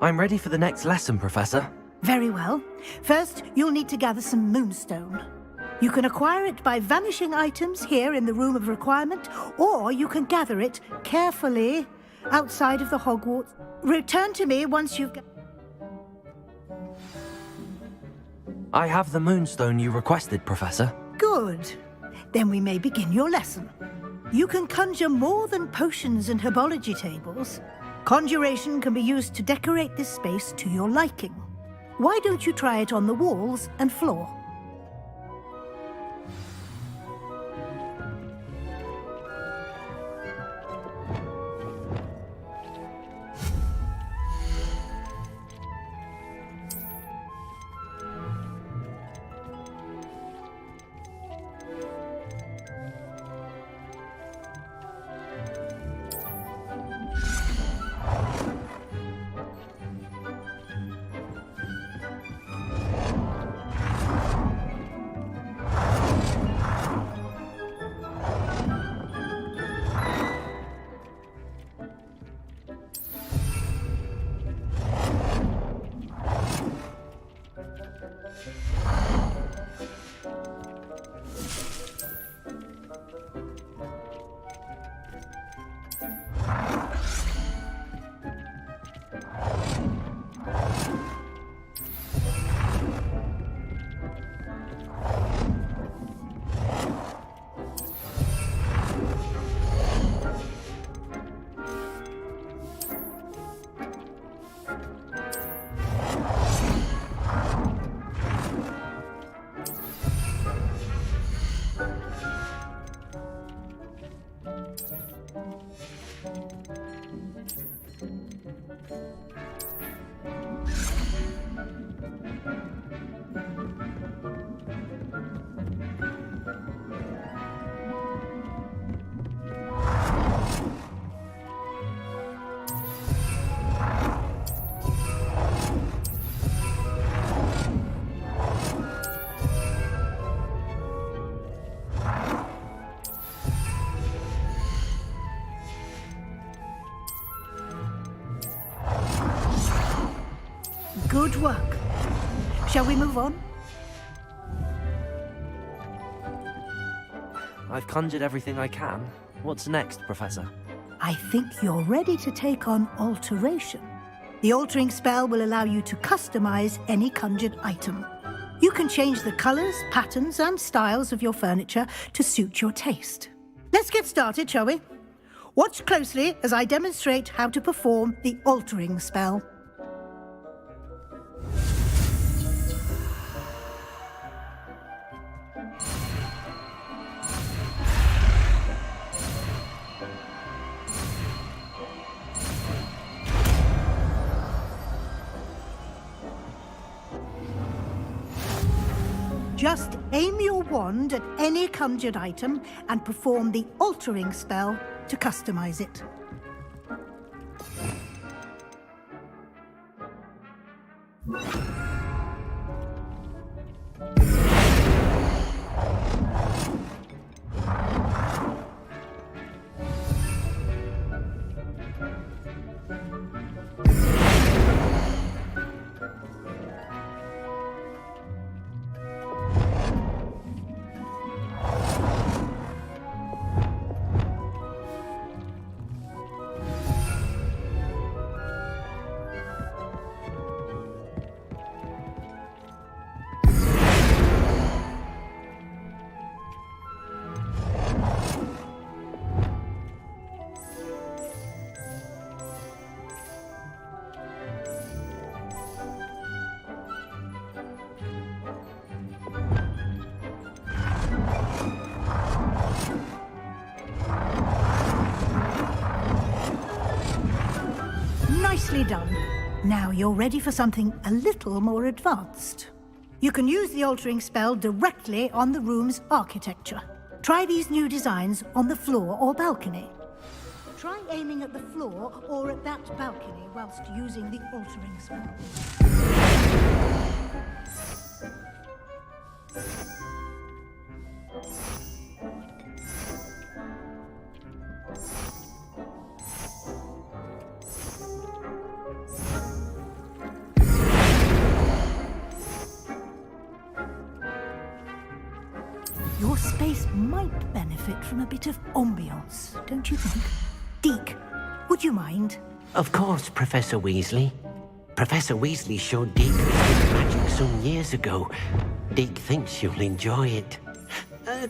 I'm ready for the next lesson, Professor. Very well. First, you'll need to gather some moonstone. You can acquire it by vanishing items here in the Room of Requirement, or you can gather it carefully outside of the Hogwarts. Return to me once you've... I have the moonstone you requested, Professor. Good. Then we may begin your lesson. You can conjure more than potions and herbology tables. Conjuration can be used to decorate this space to your liking. Why don't you try it on the walls and floor? Good work. Shall we move on? I've conjured everything I can. What's next, Professor? I think you're ready to take on alteration. The altering spell will allow you to customize any conjured item. You can change the colors, patterns, and styles of your furniture to suit your taste. Let's get started, shall we? Watch closely as I demonstrate how to perform the altering spell. Just aim your wand at any conjured item and perform the altering spell to customize it. Nicely done. Now you're ready for something a little more advanced. You can use the altering spell directly on the room's architecture. Try these new designs on the floor or balcony. Try aiming at the floor or at that balcony whilst using the altering spell. might benefit from a bit of ambiance, don't you think? Deke, would you mind? Of course, Professor Weasley. Professor Weasley showed Deke his magic some years ago. Deke thinks you'll enjoy it.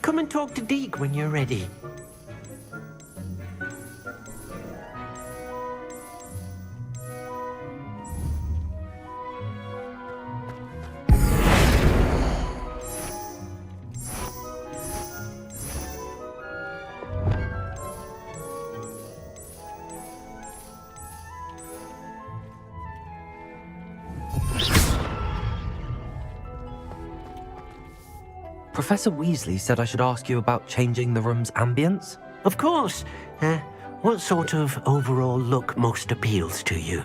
Come and talk to Deke when you're ready. Professor Weasley said I should ask you about changing the room's ambience. Of course. What sort of overall look most appeals to you?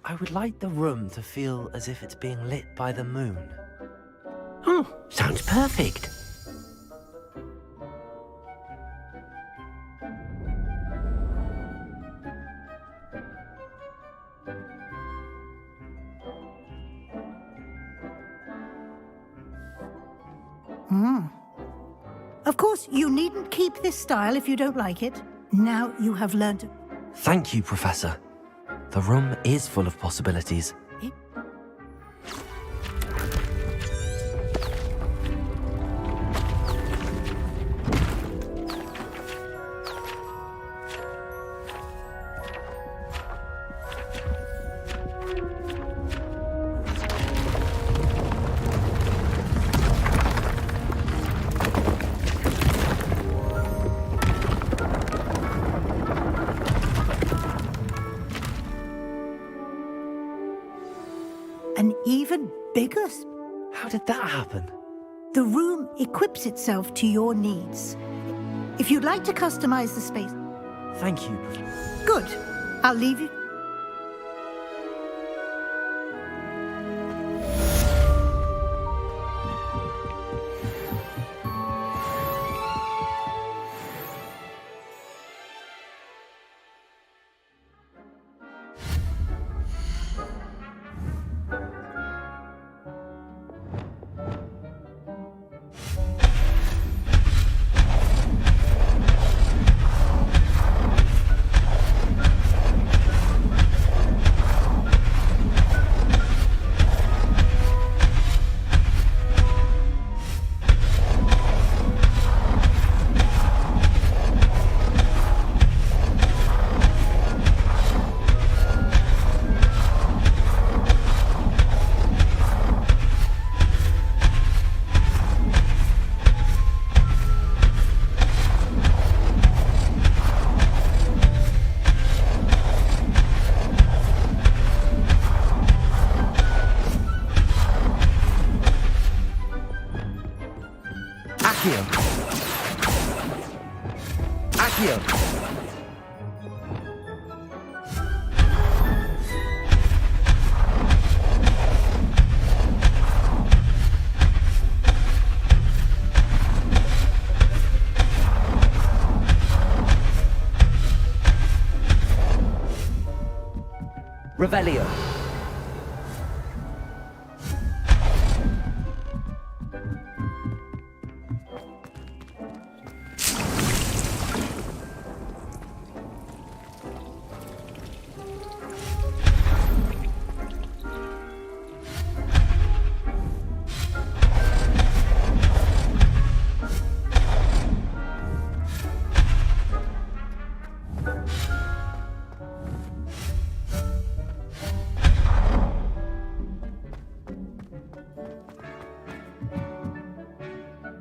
I would like the room to feel as if it's being lit by the moon. Oh, sounds perfect. Of course, you needn't keep this style if you don't like it. Now you have learned... Thank you, Professor. The room is full of possibilities. An even bigger... How did that happen? The room equips itself to your needs. If you'd like to customize the space... Thank you, Professor. Good. I'll leave you... Accio! Revelio.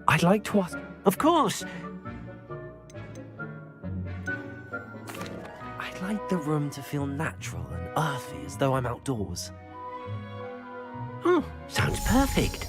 I'd like to ask... Of course. I'd like the room to feel natural and earthy, as though I'm outdoors. Oh, sounds perfect.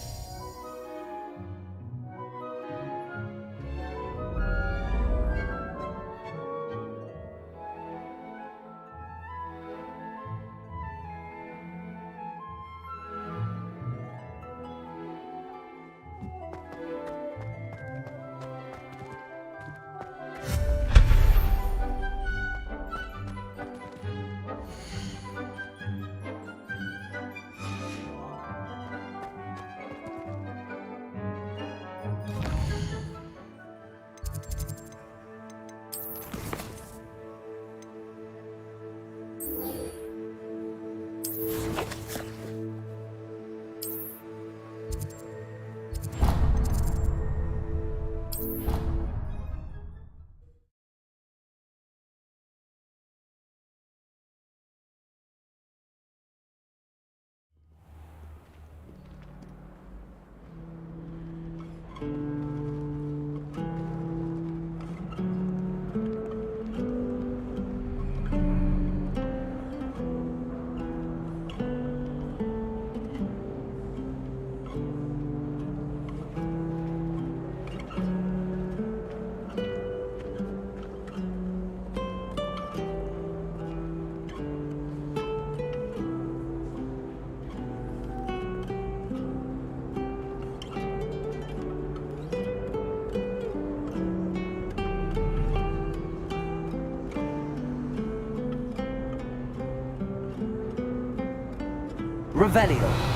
Revelio.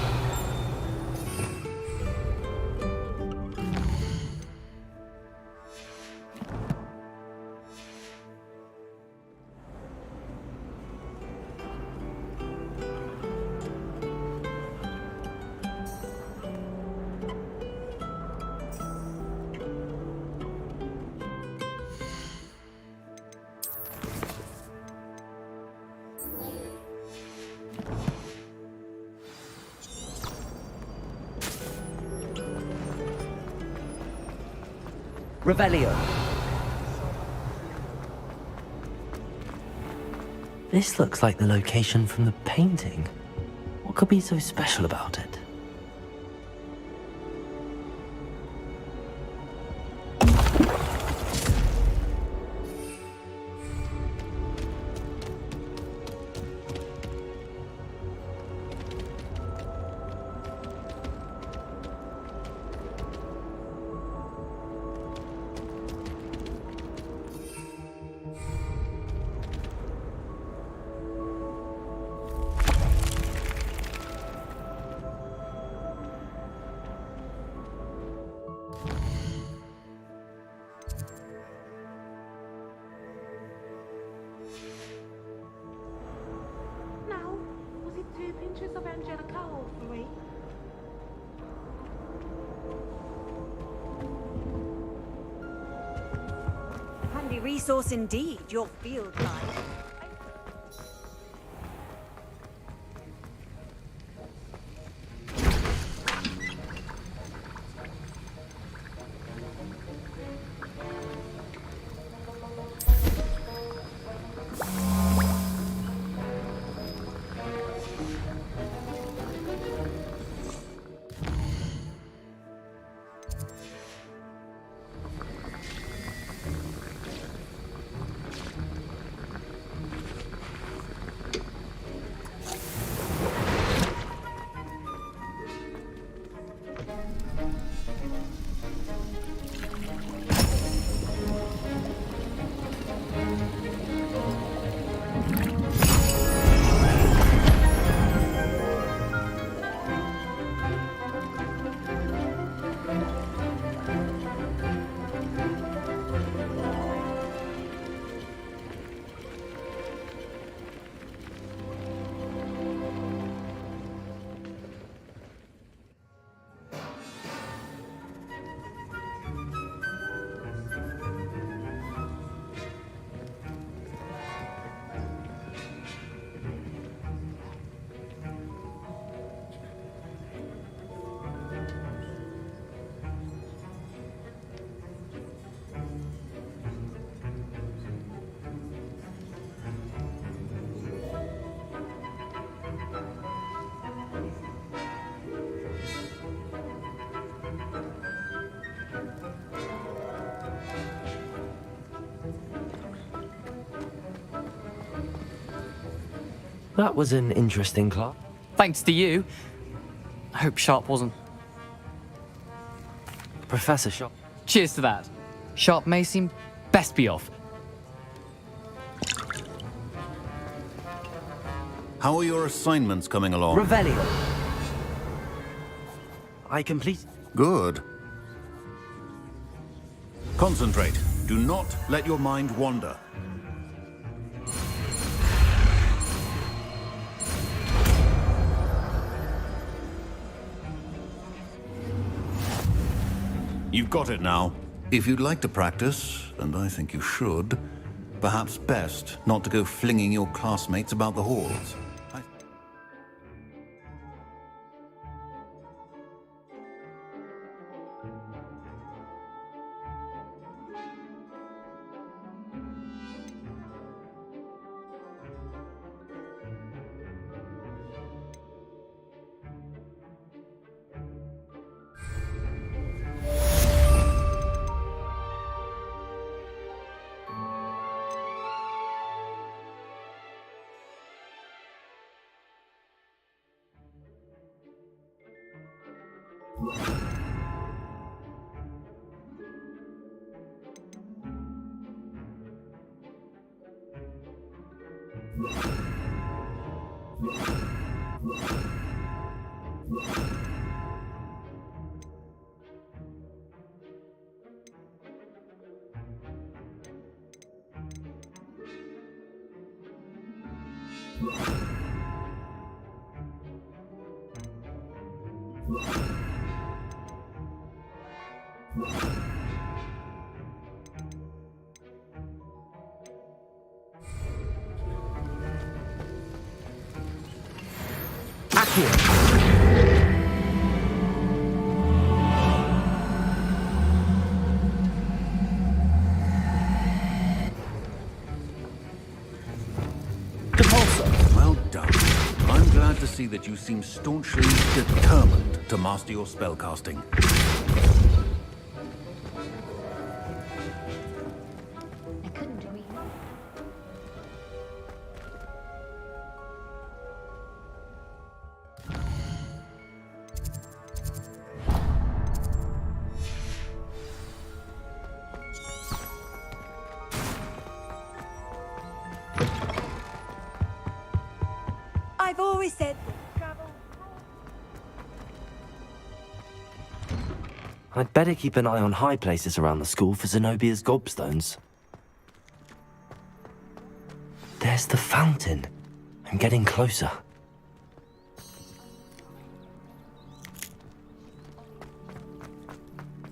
Revelio. This looks like the location from the painting. What could be so special about it? Now, was it 2 pinches of Angelica or 3? Handy resource indeed, your field guide. That was an interesting class. Thanks to you. I hope Sharp wasn't. Professor Sharp. Cheers to that. Sharp may seem best be off. How are your assignments coming along? Revelio. I complete. Good. Concentrate. Do not let your mind wander. You've got it now. If you'd like to practice, and I think you should, perhaps best not to go flinging your classmates about the halls. Well done. I'm glad to see that you seem staunchly determined to master your spellcasting. I couldn't dream. I've always said that travel. I'd better keep an eye on high places around the school for Zenobia's gobstones. There's the fountain. I'm getting closer.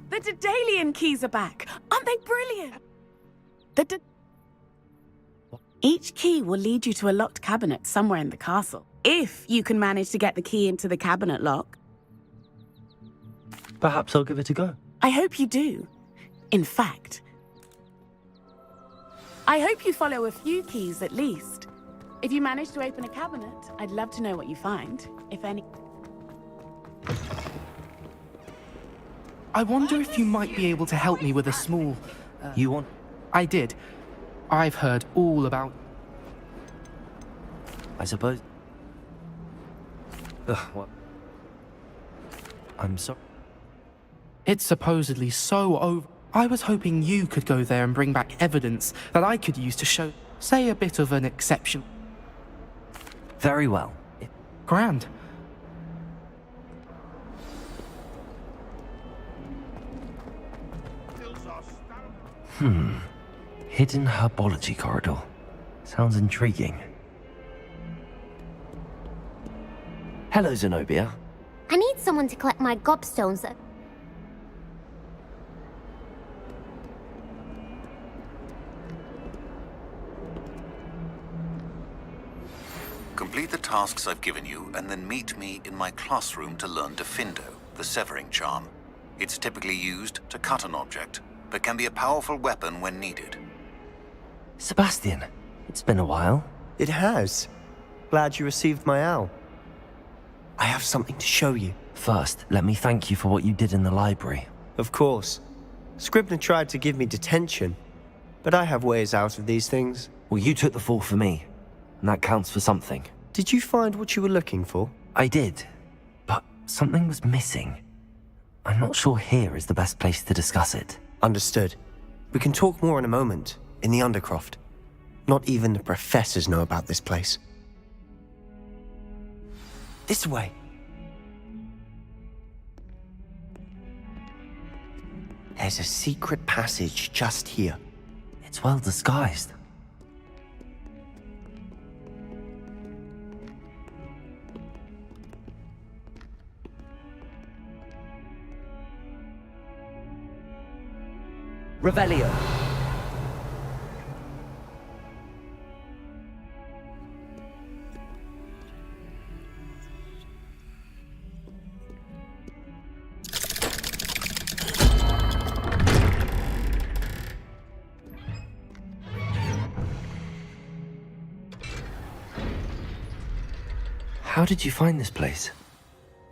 The Daedalian keys are back. Aren't they brilliant? Each key will lead you to a locked cabinet somewhere in the castle. If you can manage to get the key into the cabinet lock. Perhaps I'll give it a go. I hope you do. In fact, I hope you follow a few keys at least. If you manage to open a cabinet, I'd love to know what you find, if any. I wonder if you might be able to help me with a small... You want... I did. I've heard all about... I suppose... Ugh, what? I'm sorry. It's supposedly so over... I was hoping you could go there and bring back evidence that I could use to show, say, a bit of an exception. Very well. Grand. Hidden herbology corridor. Sounds intriguing. Hello, Zenobia. I need someone to collect my gobstones. Complete the tasks I've given you, and then meet me in my classroom to learn Defindo, the severing charm. It's typically used to cut an object, but can be a powerful weapon when needed. Sebastian, it's been a while. It has. Glad you received my owl. I have something to show you. First, let me thank you for what you did in the library. Of course. Scribner tried to give me detention, but I have ways out of these things. Well, you took the fall for me, and that counts for something. Did you find what you were looking for? I did, but something was missing. I'm not sure here is the best place to discuss it. Understood. We can talk more in a moment, in the Undercroft. Not even the professors know about this place. This way. There's a secret passage just here. It's well disguised. Revelio. How did you find this place?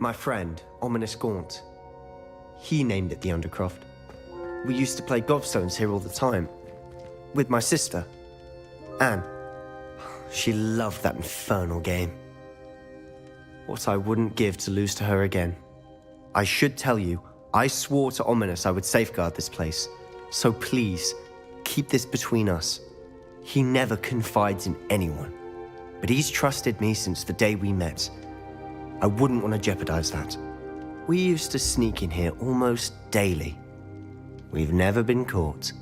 My friend, Ominous Gaunt. He named it the Undercroft. We used to play gobstones here all the time. With my sister, Anne. She loved that infernal game. What I wouldn't give to lose to her again. I should tell you, I swore to Ominous I would safeguard this place. So please, keep this between us. He never confides in anyone. But he's trusted me since the day we met. I wouldn't want to jeopardize that. We used to sneak in here almost daily. We've never been caught.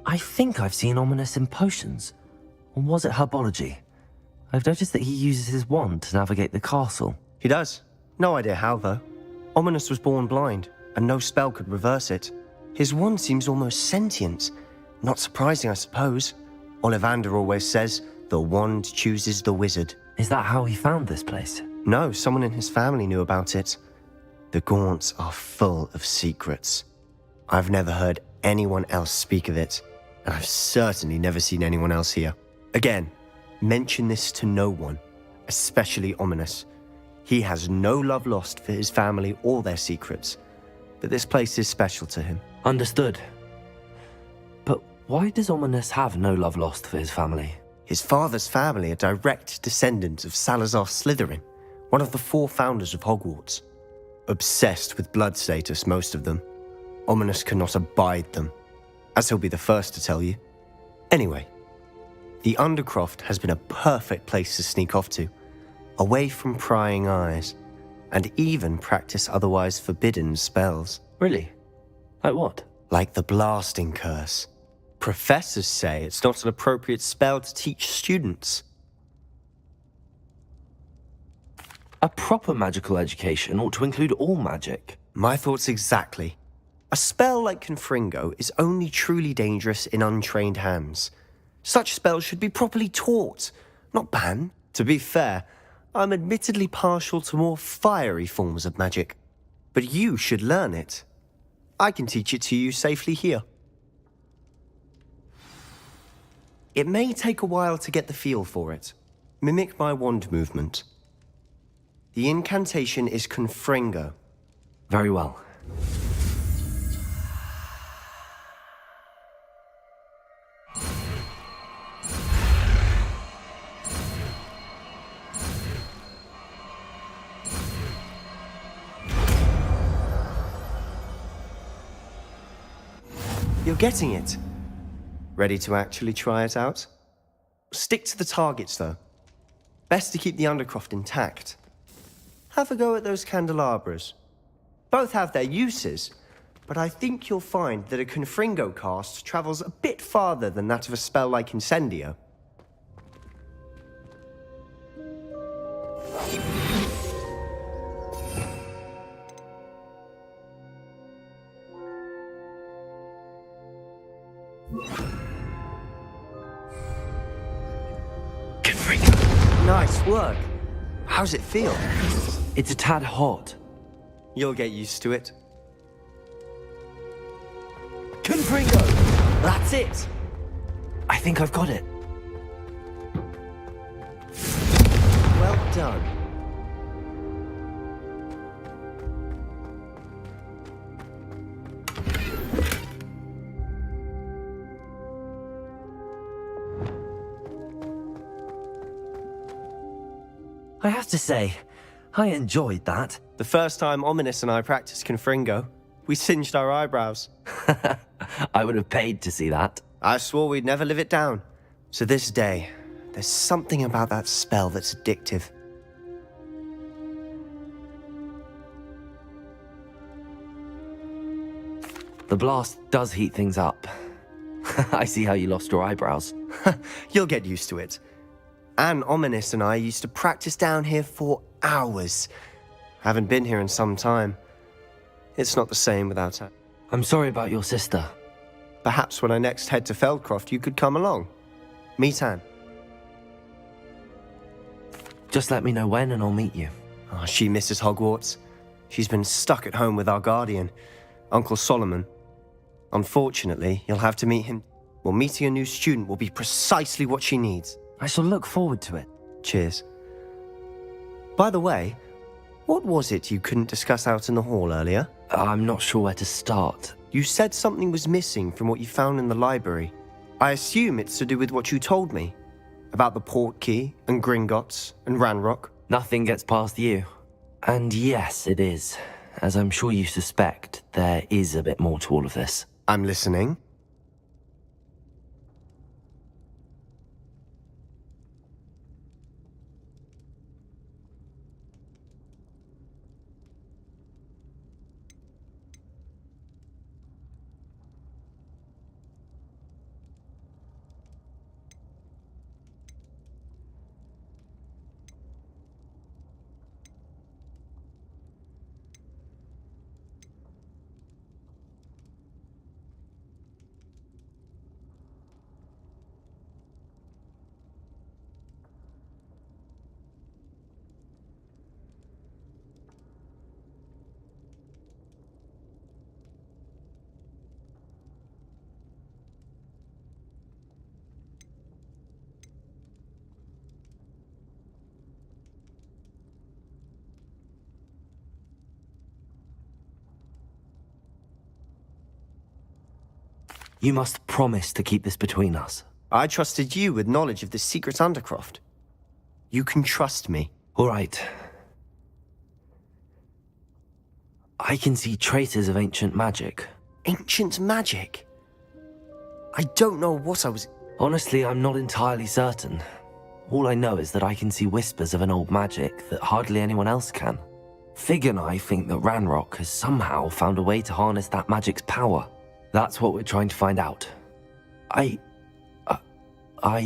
I think I've seen Ominous in potions. Or was it herbology? I've noticed that he uses his wand to navigate the castle. He does. No idea how, though. Ominous was born blind, and no spell could reverse it. His wand seems almost sentient. Not surprising, I suppose. Ollivander always says, the wand chooses the wizard. Is that how he found this place? No, someone in his family knew about it. The Gaunts are full of secrets. I've never heard anyone else speak of it, and I've certainly never seen anyone else here. Again, mention this to no one, especially Ominous. He has no love lost for his family or their secrets, but this place is special to him. Understood. But why does Ominous have no love lost for his family? His father's family are direct descendants of Salazar Slytherin, one of the 4 founders of Hogwarts. Obsessed with blood status, most of them. Ominous cannot abide them, as he'll be the first to tell you. Anyway, the Undercroft has been a perfect place to sneak off to, away from prying eyes, and even practice otherwise forbidden spells. Really? Like what? Like the blasting curse. Professors say it's not an appropriate spell to teach students. A proper magical education ought to include all magic. My thoughts exactly. A spell like Confringo is only truly dangerous in untrained hands. Such spells should be properly taught, not banned. To be fair, I'm admittedly partial to more fiery forms of magic. But you should learn it. I can teach it to you safely here. It may take a while to get the feel for it. Mimic my wand movement. The incantation is Confringo. Very well. You're getting it. Ready to actually try it out? Stick to the targets, though. Best to keep the Undercroft intact. Have a go at those candelabras. Both have their uses, but I think you'll find that a Confringo cast travels a bit farther than that of a spell like Incendio. Nice work. How's it feel? It's a tad hot. You'll get used to it. Confringo! That's it! I think I've got it. Well done. I have to say, I enjoyed that. The first time Ominous and I practiced Confringo, we singed our eyebrows. I would have paid to see that. I swore we'd never live it down. To this day, there's something about that spell that's addictive. The blast does heat things up. I see how you lost your eyebrows. You'll get used to it. Anne Ominous and I used to practice down here for hours. Haven't been here in some time. It's not the same without her. I'm sorry about your sister. Perhaps when I next head to Feldcroft, you could come along. Meet Anne. Just let me know when and I'll meet you. Oh, she misses Hogwarts. She's been stuck at home with our guardian, Uncle Solomon. Unfortunately, you'll have to meet him. Well, meeting a new student will be precisely what she needs. I shall look forward to it. Cheers. By the way, what was it you couldn't discuss out in the hall earlier? I'm not sure where to start. You said something was missing from what you found in the library. I assume it's to do with what you told me. About the Portkey, and Gringotts, and Ranrock. Nothing gets past you. And yes, it is. As I'm sure you suspect, there is a bit more to all of this. I'm listening. You must promise to keep this between us. I trusted you with knowledge of the secret Undercroft. You can trust me. All right. I can see traces of ancient magic. Ancient magic? I don't know what I was... Honestly, I'm not entirely certain. All I know is that I can see whispers of an old magic that hardly anyone else can. Fig and I think that Ranrock has somehow found a way to harness that magic's power. That's what we're trying to find out. I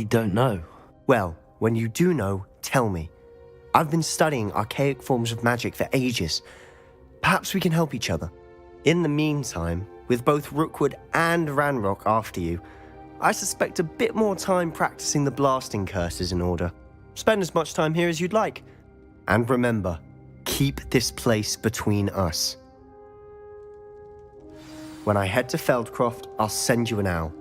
don't know. Well, when you do know, tell me. I've been studying archaic forms of magic for ages. Perhaps we can help each other. In the meantime, with both Rookwood and Ranrock after you, I suspect a bit more time practicing the blasting curses in order. Spend as much time here as you'd like. And remember, keep this place between us. When I head to Feldcroft, I'll send you an owl.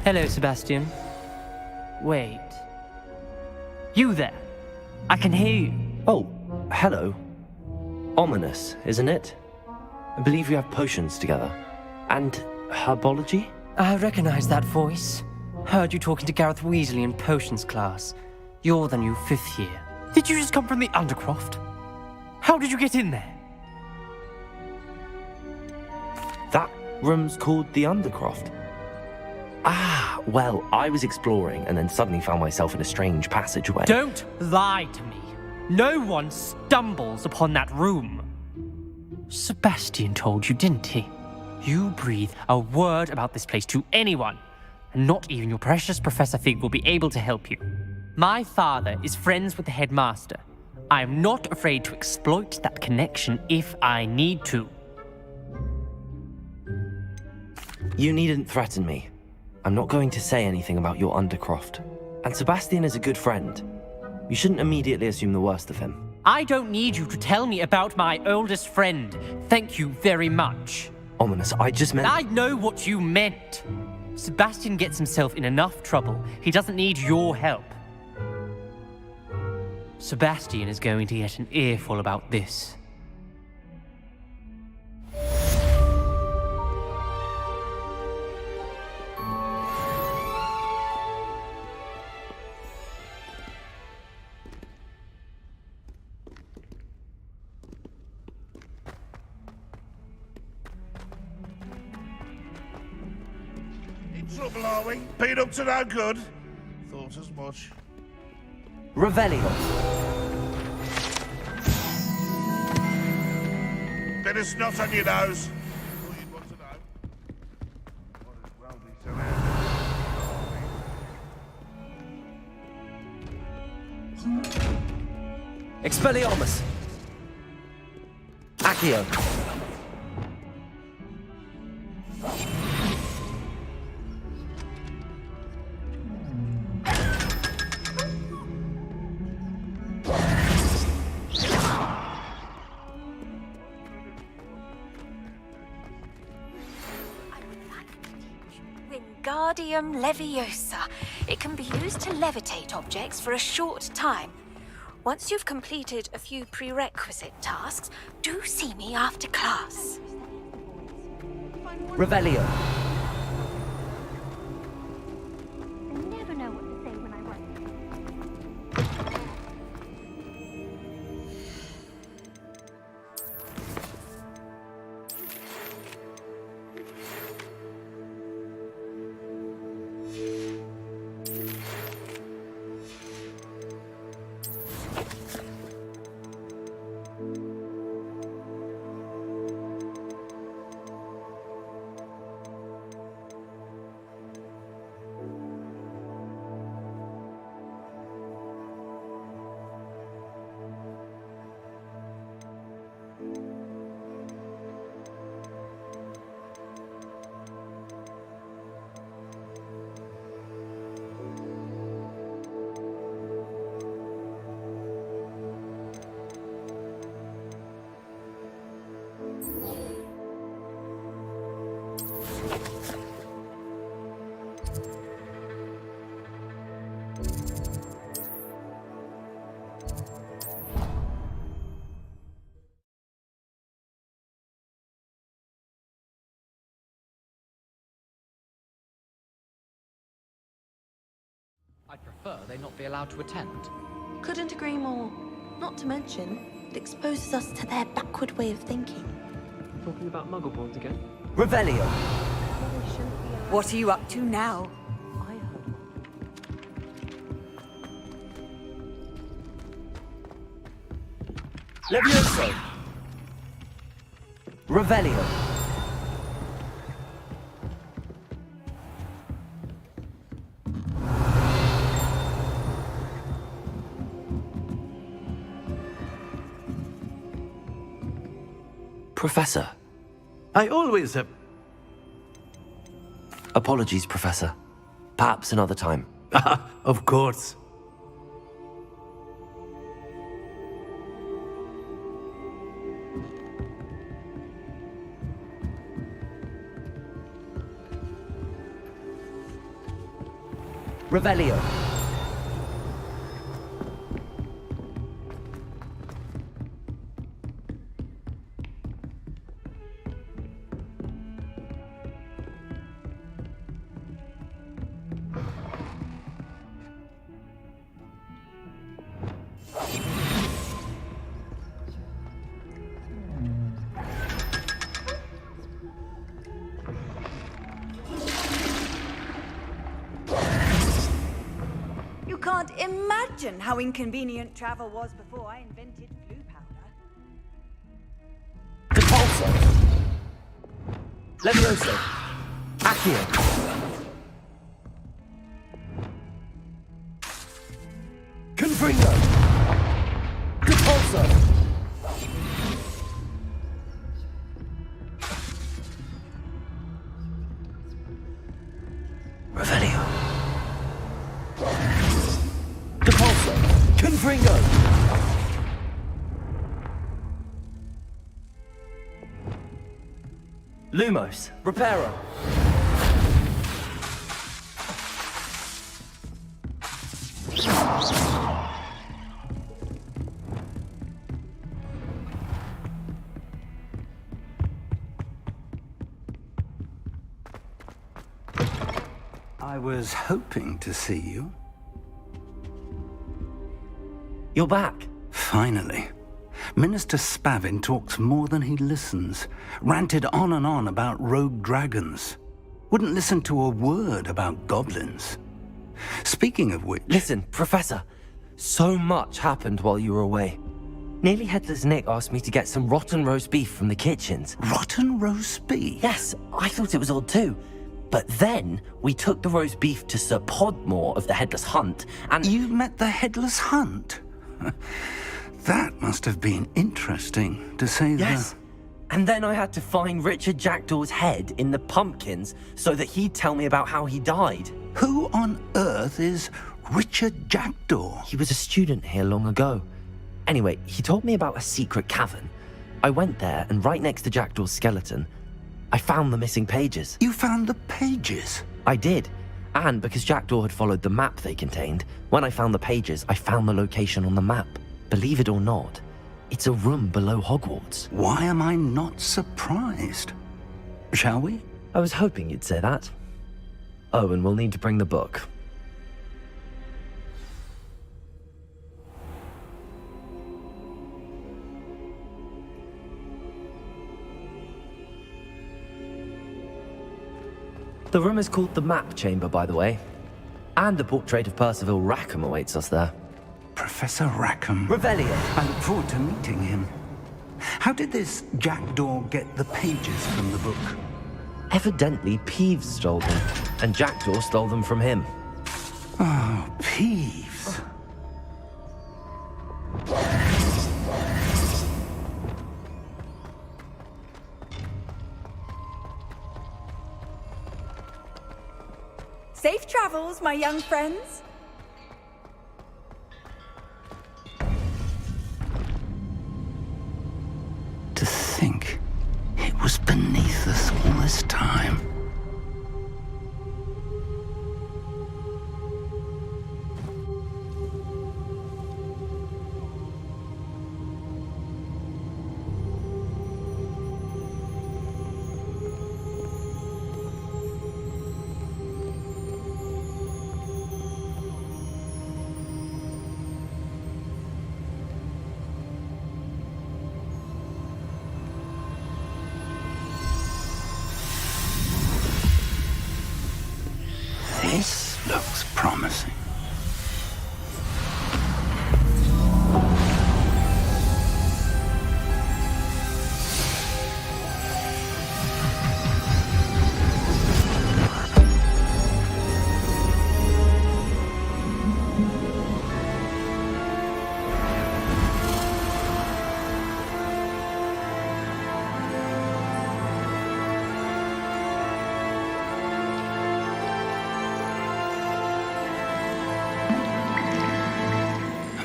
Hello, Sebastian. Wait. You there? I can hear you. Oh, hello. Ominous, isn't it? I believe we have potions together. And herbology? I recognize that voice. Heard you talking to Gareth Weasley in potions class. You're the new 5th year. Did you just come from the Undercroft? How did you get in there? That room's called the Undercroft. Ah, well, I was exploring and then suddenly found myself in a strange passageway. Don't lie to me. No one stumbles upon that room. Sebastian told you, didn't he? You breathe a word about this place to anyone, and not even your precious Professor Fig will be able to help you. My father is friends with the headmaster. I am not afraid to exploit that connection if I need to. You needn't threaten me. I'm not going to say anything about your Undercroft. And Sebastian is a good friend. You shouldn't immediately assume the worst of him. I don't need you to tell me about my oldest friend. Thank you very much. Ominous, I just meant... I know what you meant. Sebastian gets himself in enough trouble. He doesn't need your help. Sebastian is going to get an earful about this. Trouble, are we? Been up to no good? Thought as much. Revelio. Bit of snot on your nose. All you'd want to know. Might as well be so Expelliarmus. Accio. Wingardium Leviosa. It can be used to levitate objects for a short time. Once you've completed a few prerequisite tasks, do see me after class. Revelio. I never know what to say when I want to. prefer they not be allowed to attend. Couldn't agree more. Not to mention, it exposes us to their backward way of thinking. Talking about muggleborns again? Revelio! What are you up to now? Levioso! Revelio! Professor. I always have... Apologies, Professor. Perhaps another time. Of course. Revelio. You can't imagine how inconvenient travel was before I invented blue powder. Depulso. Levioso. Accio. Confringo. Depulso. Revelio. Depulso. Confringo. Lumos. Reparo. I was hoping to see you. You're back. Finally. Minister Spavin talks more than he listens. Ranted on and on about rogue dragons. Wouldn't listen to a word about goblins. Speaking of which... Listen, Professor. So much happened while you were away. Nearly Headless Nick asked me to get some rotten roast beef from the kitchens. Rotten roast beef? Yes, I thought it was odd too. But then we took the roast beef to Sir Podmore of the Headless Hunt, and... You met the Headless Hunt? That must have been interesting, to say the... Yes. And then I had to find Richard Jackdaw's head in the pumpkins so that he'd tell me about how he died. Who on earth is Richard Jackdaw? He was a student here long ago. Anyway, he told me about a secret cavern. I went there, and right next to Jackdaw's skeleton, I found the missing pages. You found the pages? I did. And because Jackdaw had followed the map they contained, when I found the pages, I found the location on the map. Believe it or not, it's a room below Hogwarts. Why am I not surprised? Shall we? I was hoping you'd say that. Oh, and we'll need to bring the book. The room is called the Map Chamber, by the way. And a portrait of Percival Rackham awaits us there. Professor Rackham. Revelio. I look forward to meeting him. How did this Jackdaw get the pages from the book? Evidently, Peeves stole them, and Jackdaw stole them from him. Oh, Peeves. Safe travels, my young friends. To think it was beneath us all this time.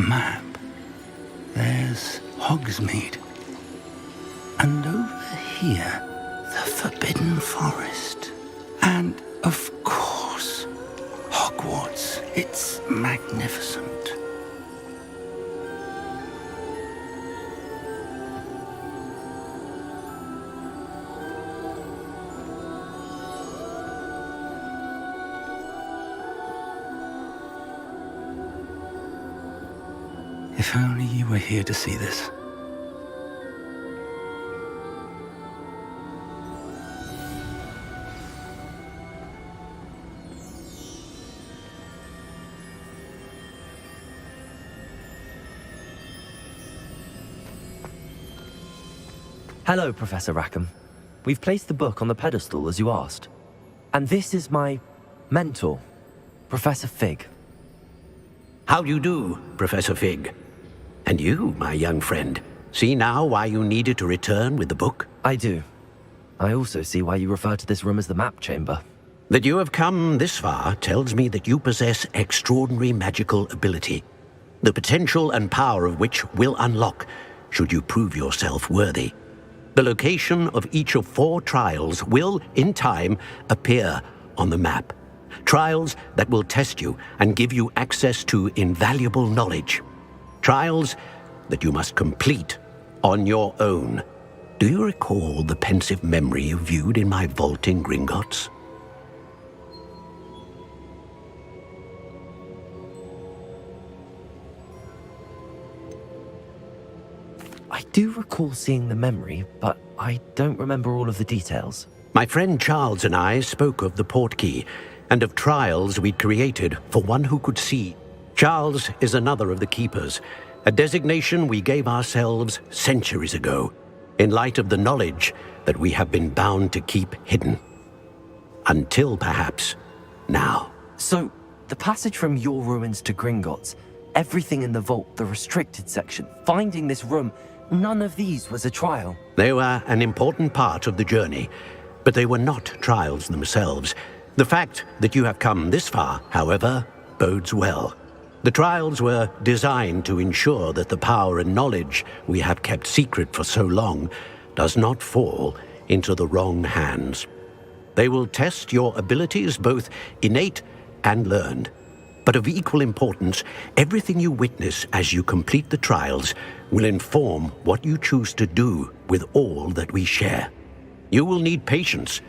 map. There's Hogsmeade. And over here, the Forbidden Forest. And, of course, Hogwarts. It's magnificent. If only you were here to see this. Hello, Professor Rackham. We've placed the book on the pedestal as you asked. And this is my mentor, Professor Fig. How do you do, Professor Fig? And you, my young friend, see now why you needed to return with the book? I do. I also see why you refer to this room as the map chamber. That you have come this far tells me that you possess extraordinary magical ability, the potential and power of which will unlock should you prove yourself worthy. The location of each of 4 trials will, in time, appear on the map. Trials that will test you and give you access to invaluable knowledge. Trials that you must complete on your own. Do you recall the pensive memory you viewed in my vault in Gringotts? I do recall seeing the memory, but I don't remember all of the details. My friend Charles and I spoke of the portkey and of trials we'd created for one who could see. Charles is another of the keepers, a designation we gave ourselves centuries ago, in light of the knowledge that we have been bound to keep hidden. Until perhaps now. So, the passage from your ruins to Gringotts, everything in the vault, the restricted section, finding this room, none of these was a trial. They were an important part of the journey, but they were not trials themselves. The fact that you have come this far, however, bodes well. The trials were designed to ensure that the power and knowledge we have kept secret for so long does not fall into the wrong hands. They will test your abilities, both innate and learned. But of equal importance, everything you witness as you complete the trials will inform what you choose to do with all that we share. You will need patience.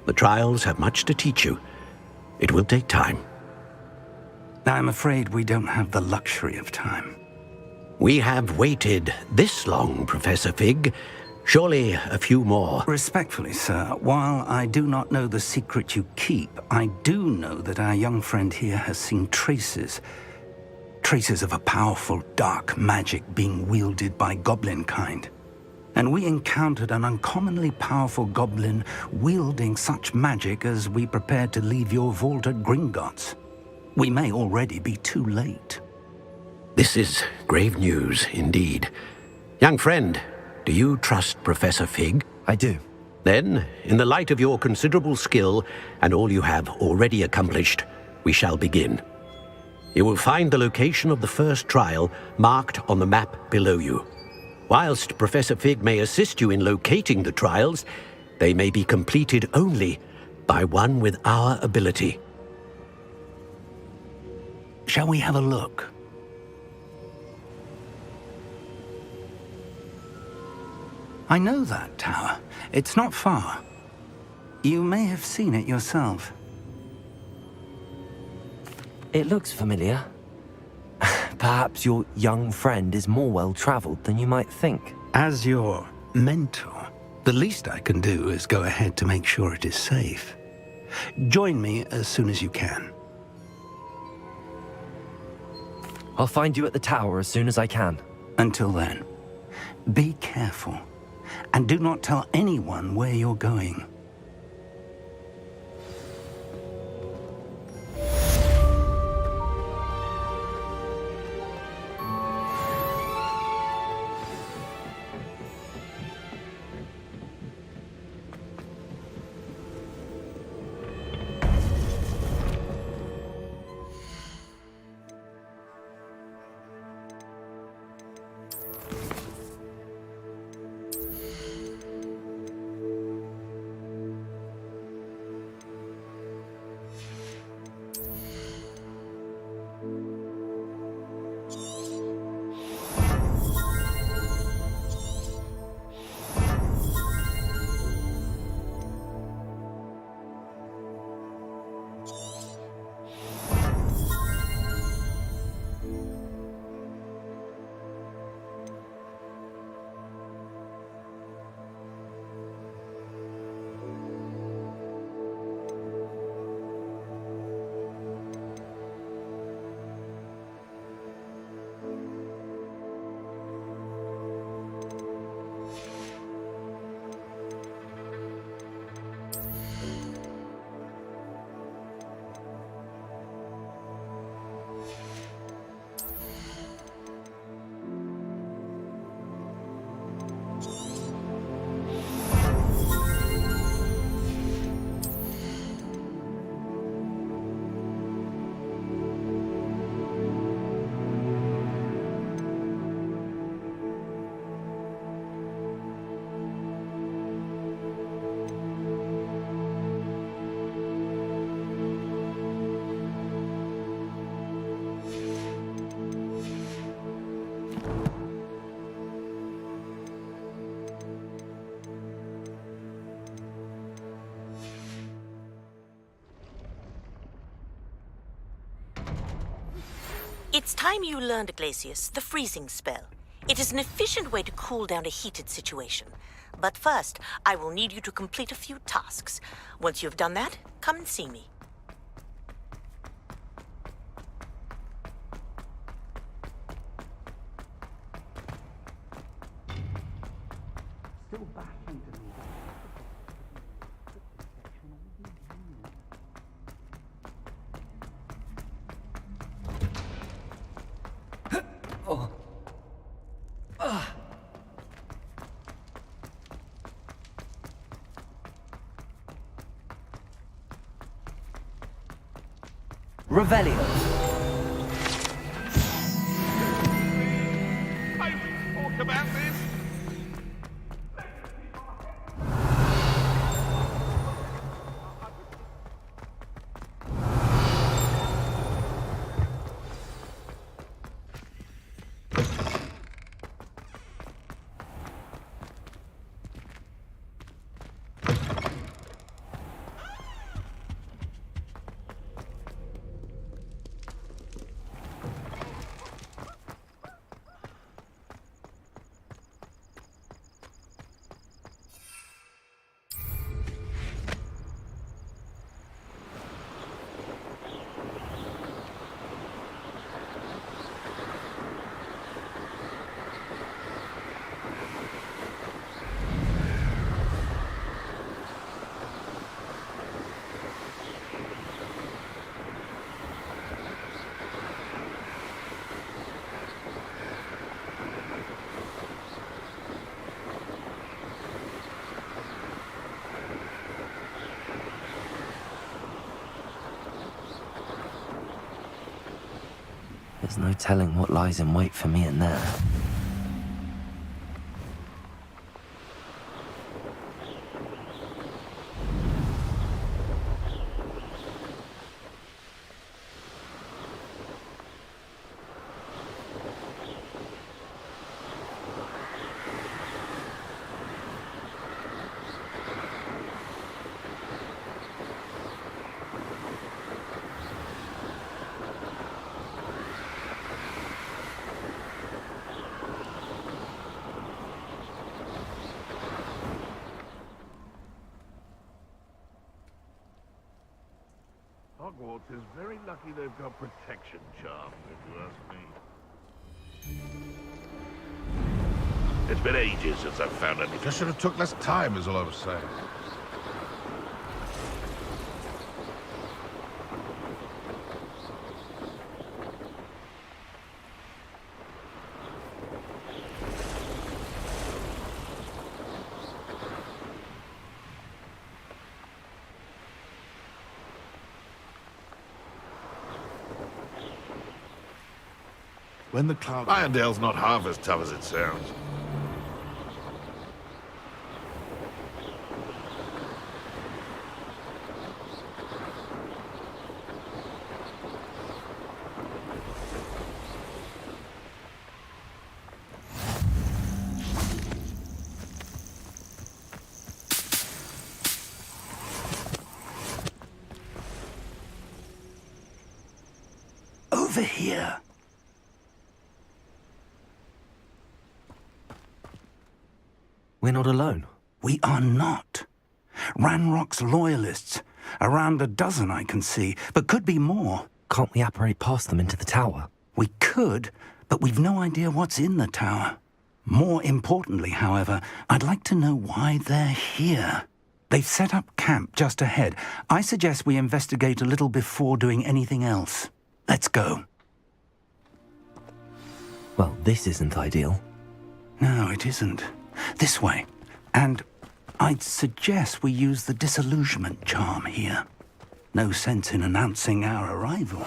The trials have much to teach you. It will take time. I'm afraid we don't have the luxury of time. We have waited this long, Professor Fig. Surely a few more. Respectfully, sir, while I do not know the secret you keep, I do know that our young friend here has seen traces of a powerful dark magic being wielded by goblin kind. And we encountered an uncommonly powerful goblin wielding such magic as we prepared to leave your vault at Gringotts. We may already be too late. This is grave news indeed. Young friend, do you trust Professor Fig? I do. Then, in the light of your considerable skill and all you have already accomplished, we shall begin. You will find the location of the first trial marked on the map below you. Whilst Professor Fig may assist you in locating the trials, they may be completed only by one with our ability. Shall we have a look? I know that tower. It's not far. You may have seen it yourself. It looks familiar. Perhaps your young friend is more well-traveled than you might think. As your mentor, the least I can do is go ahead to make sure it is safe. Join me as soon as you can. I'll find you at the tower as soon as I can. Until then, be careful. And do not tell anyone where you're going. It's time you learned, Glacius, the freezing spell. It is an efficient way to cool down a heated situation. But first, I will need you to complete a few tasks. Once you've done that, come and see me. Still baffling to me. Oh. Revelio. Hey, talk about this. There's no telling what lies in wait for me in there. Hogwarts is very lucky they've got protection charms, if you ask me. It's been ages since I've found anything. Just should have took less time, is all I was saying. When the cloud... Irondale's not half as tough as it sounds. Over here. We're not alone. We are not. Ranrock's loyalists. Around a dozen I can see, but could be more. Can't we apparate past them into the tower? We could, but we've no idea what's in the tower. More importantly, however, I'd like to know why they're here. They've set up camp just ahead. I suggest we investigate a little before doing anything else. Let's go. Well, this isn't ideal. No, it isn't. This way. And I'd suggest we use the disillusionment charm here. No sense in announcing our arrival.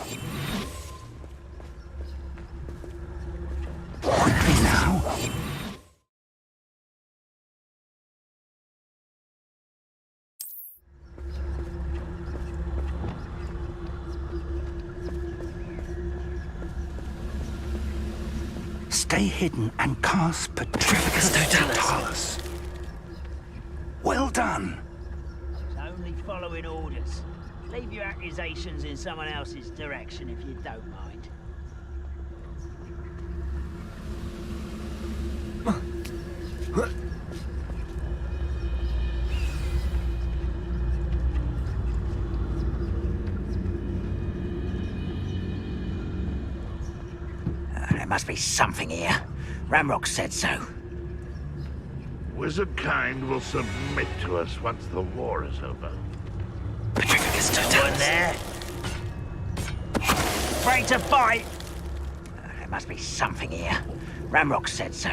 Quickly now. Stay hidden and cast Petrificus Totalis. Well done. It's only following orders. Leave your accusations in someone else's direction if you don't mind. must be something here. Ramrock said so. Wizard kind will submit to us once the war is over. Someone there? Afraid to fight? There must be something here. Ramrock said so.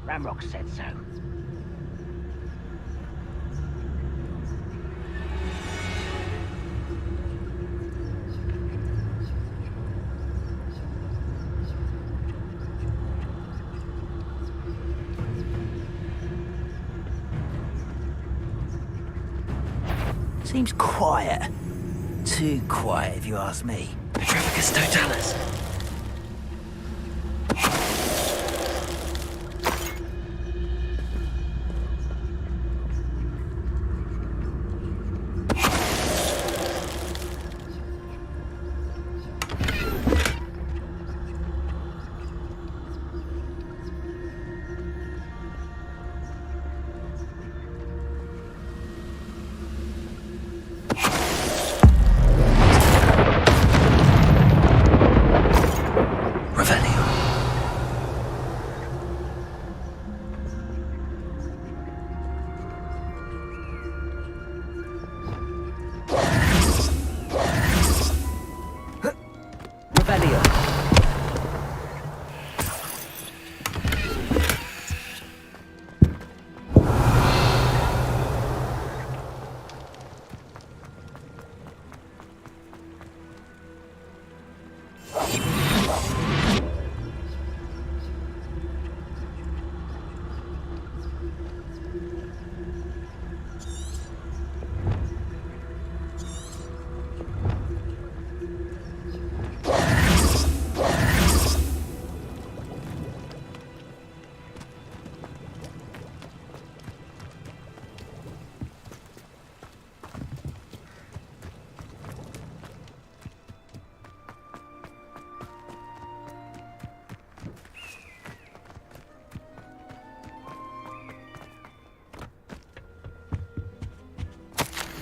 Ramrock said so. Seems quiet. Too quiet, if you ask me. Petrificus totalis.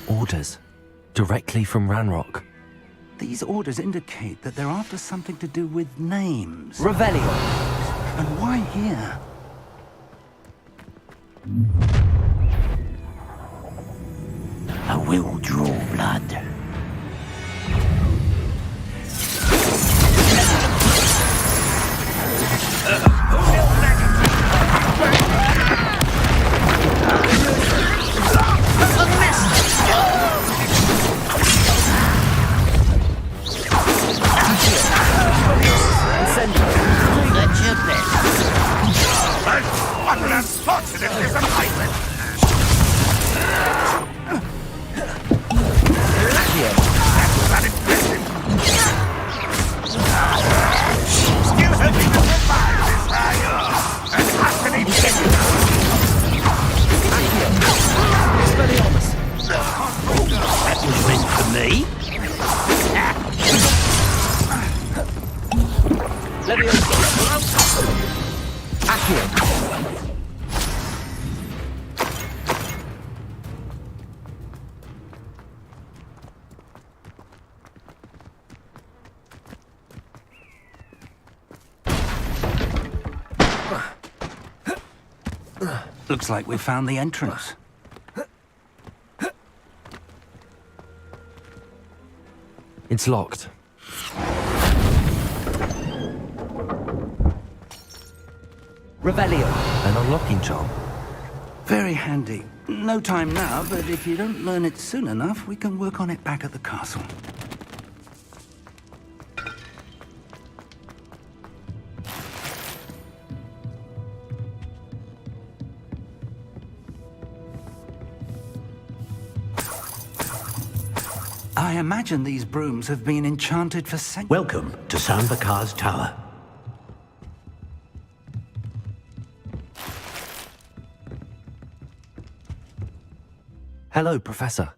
Orders. Directly from Ranrock. These orders indicate that they're after something to do with names. Revelio. And why here? I will draw blood. What an unfortunate disappointment! Still hoping to survive this, are you? And utterly That was meant for me. Looks like we found the entrance. It's locked. Revelio. An unlocking charm. Very handy. No time now, but if you don't learn it soon enough, we can work on it back at the castle. I imagine these brooms have been enchanted for centuries. Welcome to Sambakar's Tower. Hello, Professor.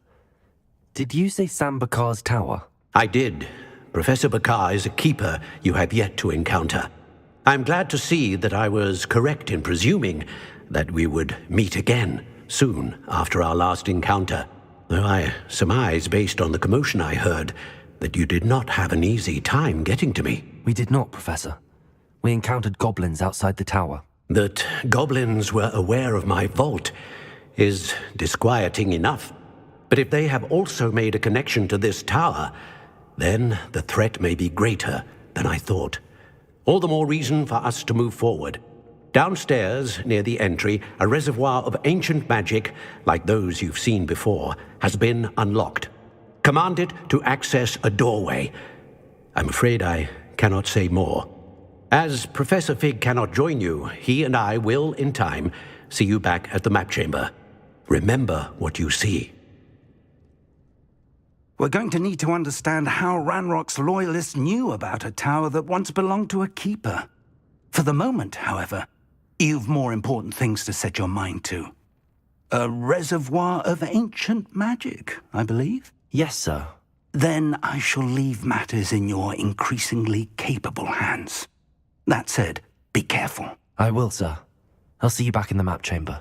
Did you say Sambakar's Tower? I did. Professor Bakar is a keeper you have yet to encounter. I'm glad to see that I was correct in presuming that we would meet again soon after our last encounter, though I surmise, based on the commotion I heard, that you did not have an easy time getting to me. We did not, Professor. We encountered goblins outside the tower. That goblins were aware of my vault is disquieting enough. But if they have also made a connection to this tower, then the threat may be greater than I thought. All the more reason for us to move forward. Downstairs, near the entry, a reservoir of ancient magic, like those you've seen before, has been unlocked. Command it to access a doorway. I'm afraid I cannot say more. As Professor Fig cannot join you, he and I will, in time, see you back at the map chamber. Remember what you see. We're going to need to understand how Ranrock's loyalists knew about a tower that once belonged to a keeper. For the moment, however, you've more important things to set your mind to. A reservoir of ancient magic, I believe? Yes, sir. Then I shall leave matters in your increasingly capable hands. That said, be careful. I will, sir. I'll see you back in the map chamber.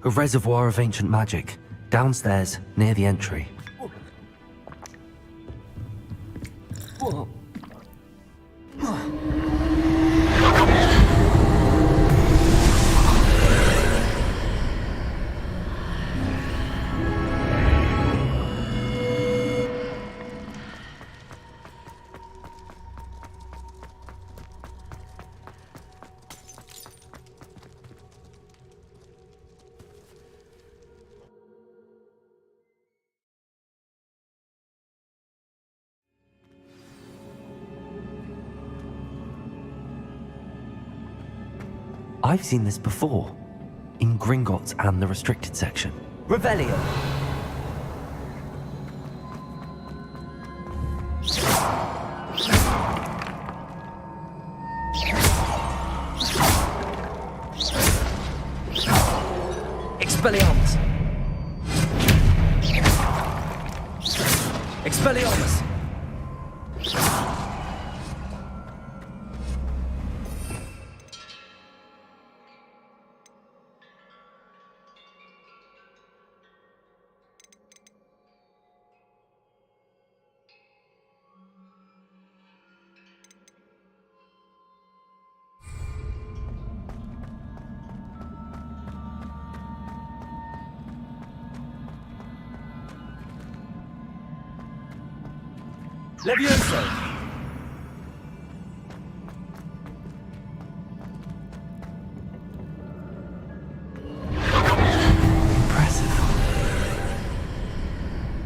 A reservoir of ancient magic, downstairs, near the entry. I've seen this before, in Gringotts and the restricted section. Revelio. Expelliarmus. Expelliarmus. Levioso! Impressive.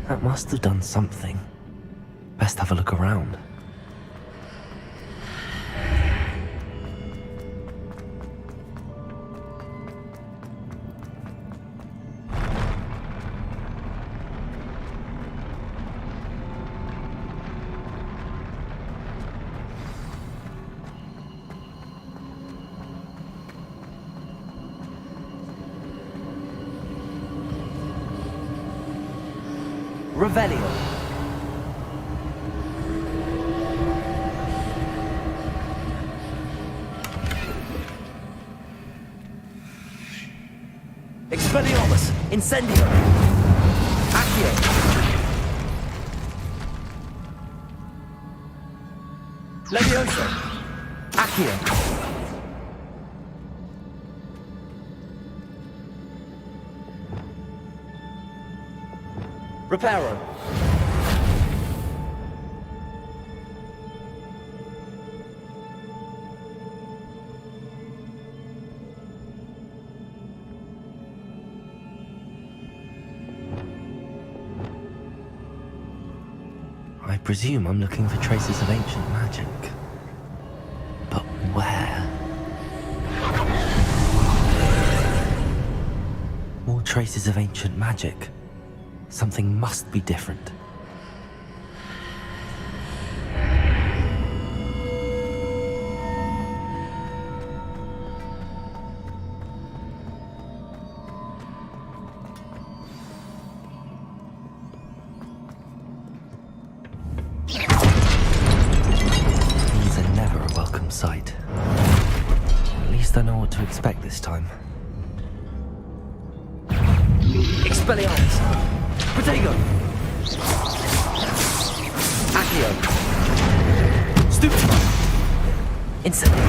That must have done something. Best have a look around. Revelio. Expelliarmus. Incendio. Accio. Levioso. Accio. Reparo. I presume I'm looking for traces of ancient magic. But where? More traces of ancient magic. Something must be different. don't know what to expect this time. Expelliarmus! Protego! Accio! Stupefy! Incendio!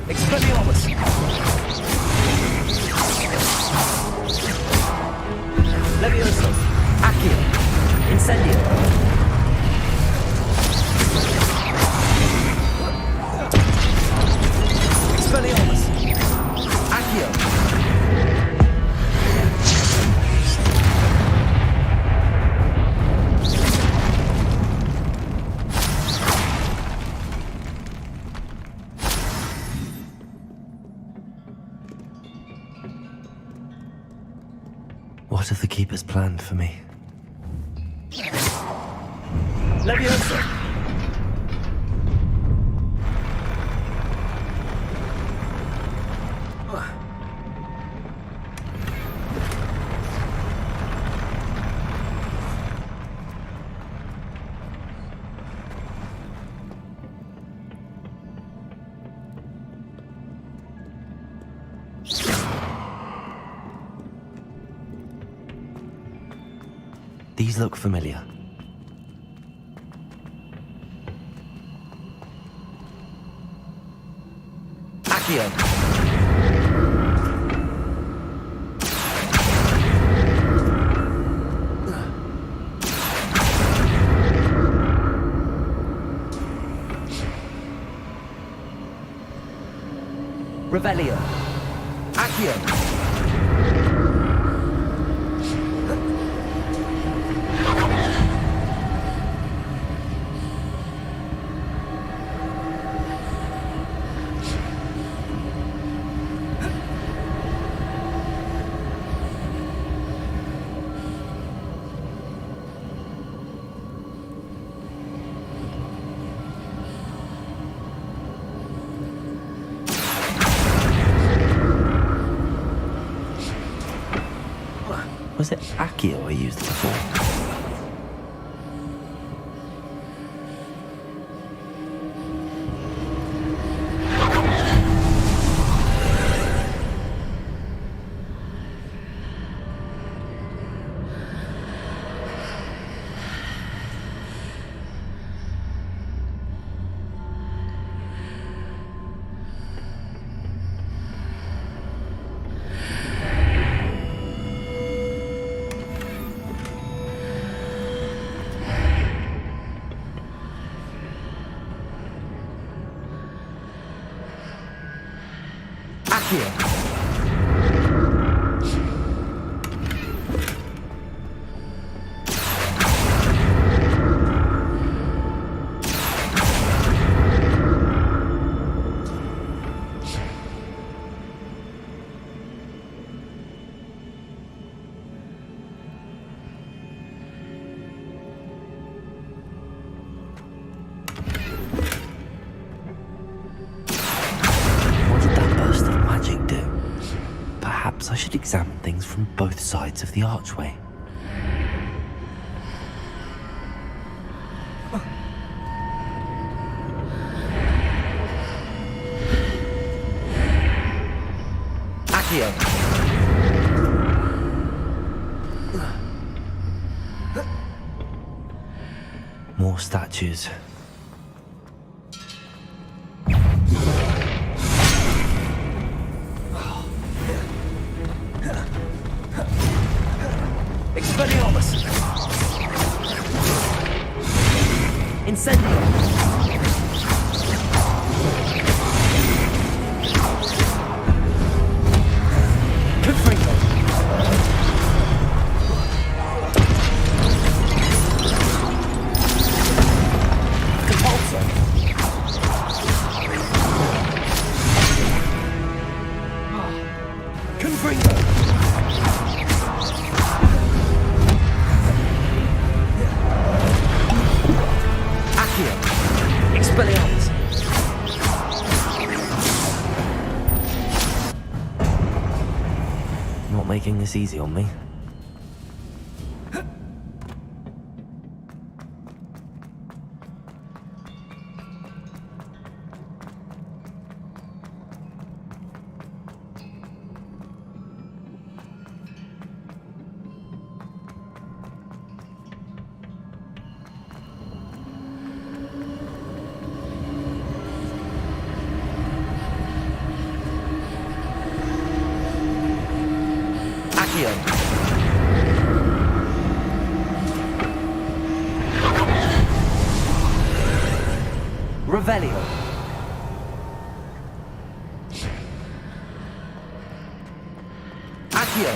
Expelliarmus! Levioso! Accio! Incendio! Expelliarmus! Accio! What have the Keepers planned for me? Levioso! These look familiar. Accio! Revelio! Accio! Was it Accio I used before? Accio! Perhaps I should examine things from both sides of the archway. Accio! More statues. Expelliarmus! Incendio! Confringo! Compulsor! Confringo! Expelliarmus! Not making this easy on me. Accio. Revelio. Accio.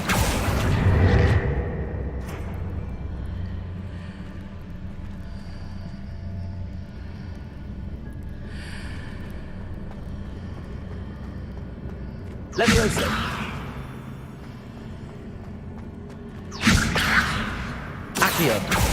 Levioso. Accio.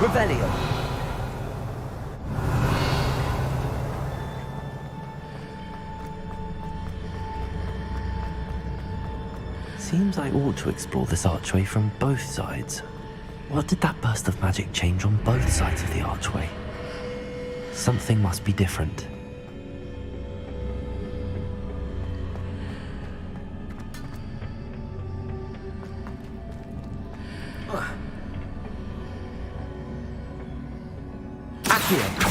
Revelio. Seems I ought to explore this archway from both sides. What did that burst of magic change on both sides of the archway? Something must be different. Accio.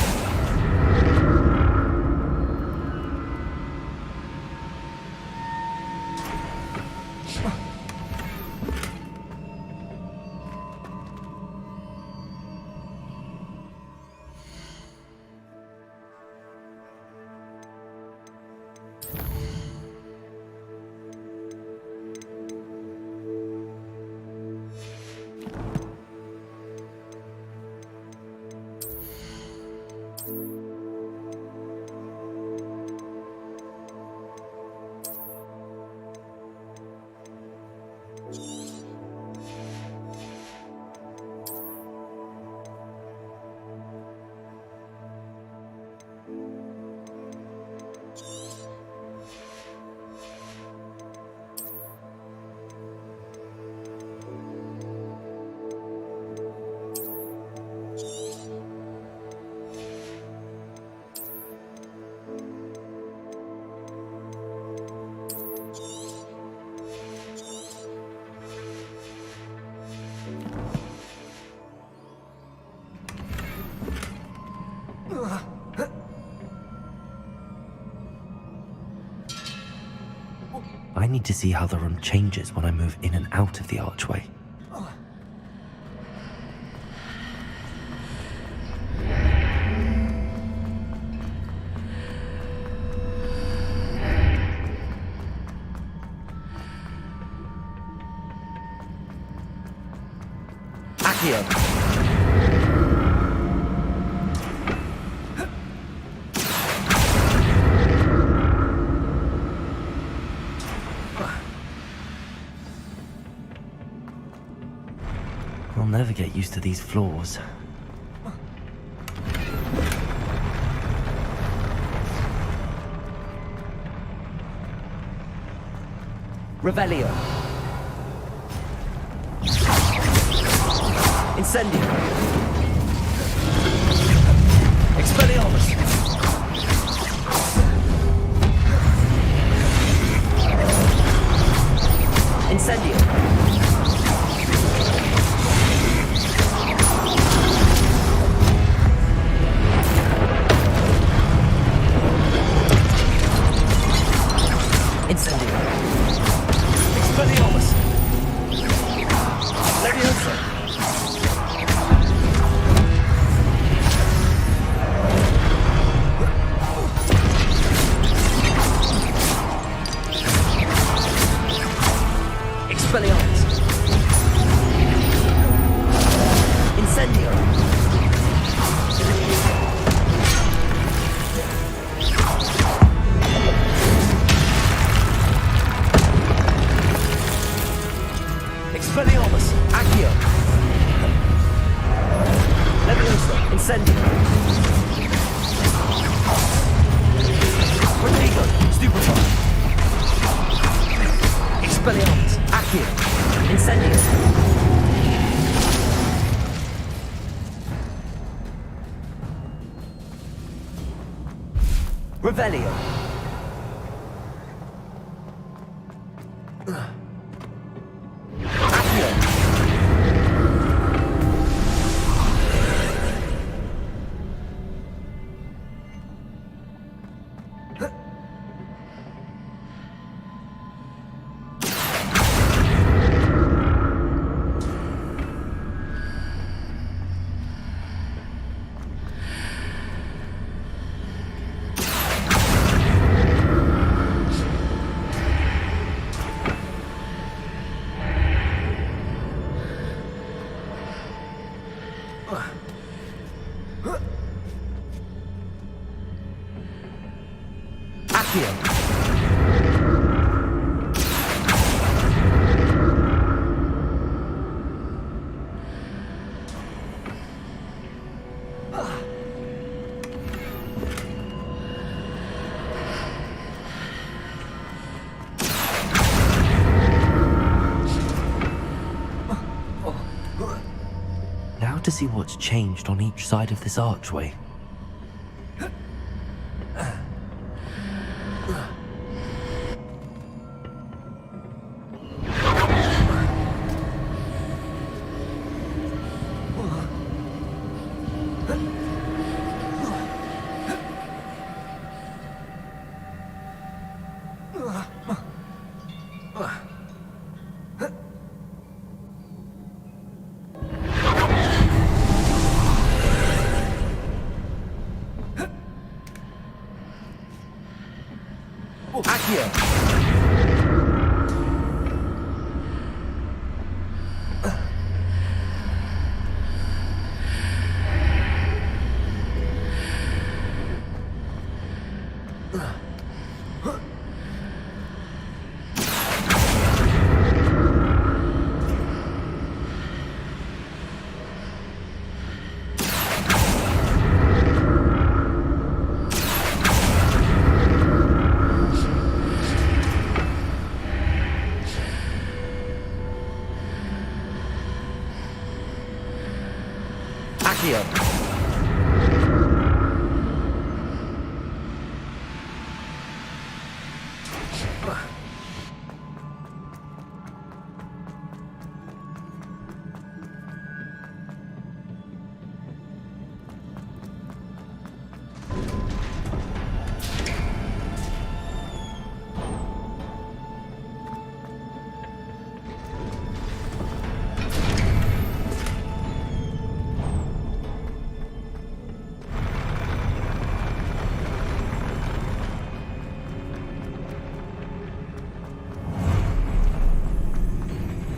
I need to see how the room changes when I move in and out of the archway. Accio. I'll never get used to these floors. Revelio. Incendio. Expelliarmus. Incendio. Incendio. Expelliarmus. Levioso. Expelliarmus. Incendio. Expelliarmus. Accio. Levioso. Incendio. Protego. Stupefy. Expelliarmus. Accio. Incendio. Revelio. Now to see what's changed on each side of this archway.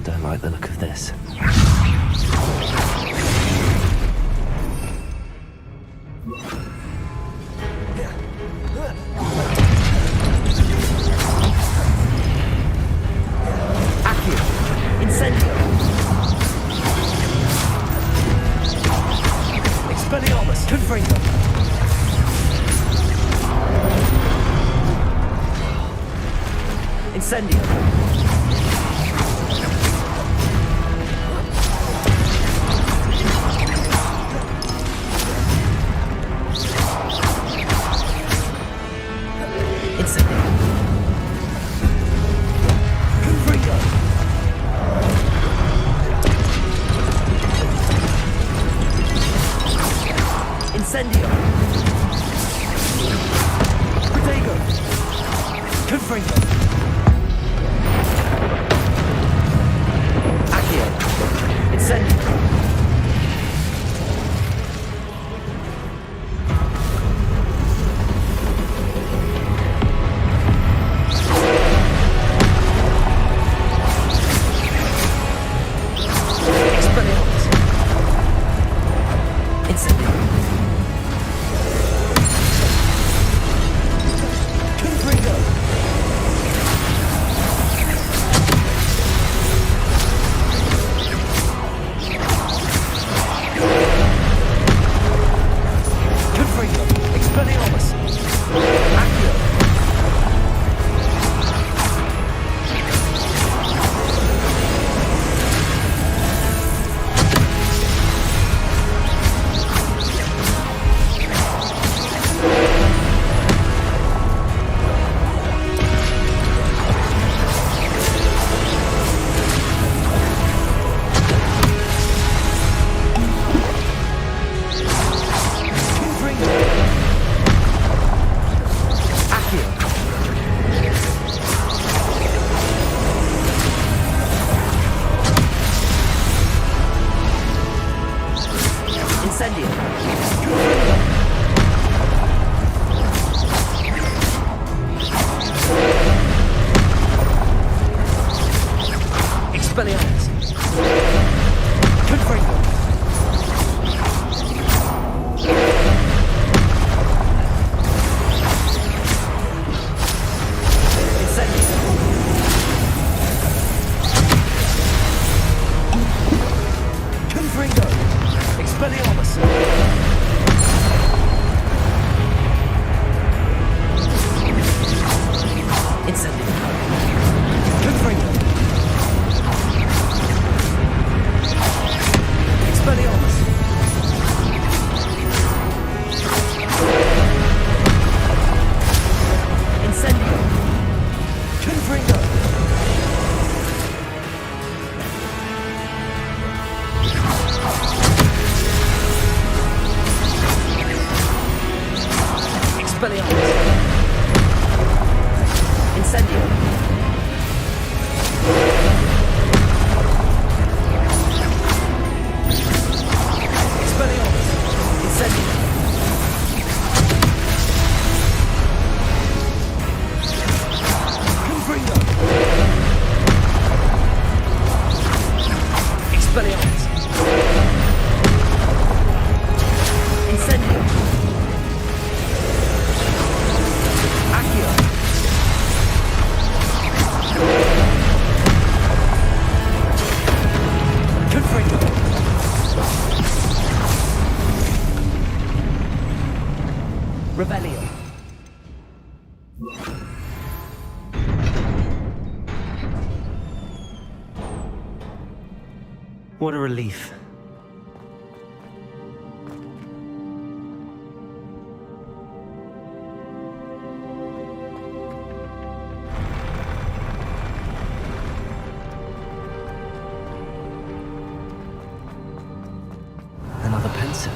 Don't like the look of this. Incendio. Expelliarmus. Confringo. What a relief. Another pensive.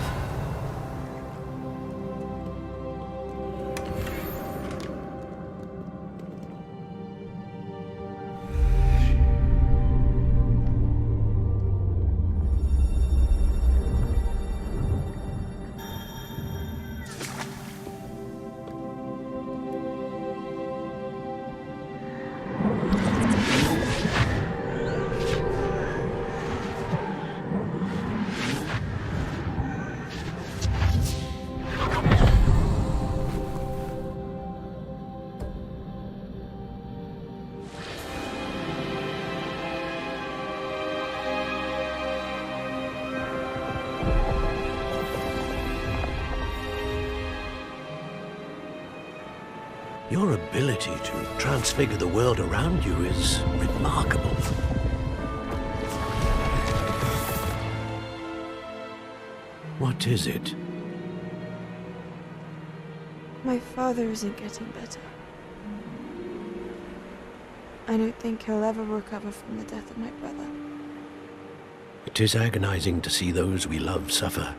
Your ability to transfigure the world around you is remarkable. What is it? My father isn't getting better. I don't think he'll ever recover from the death of my brother. It is agonizing to see those we love suffer.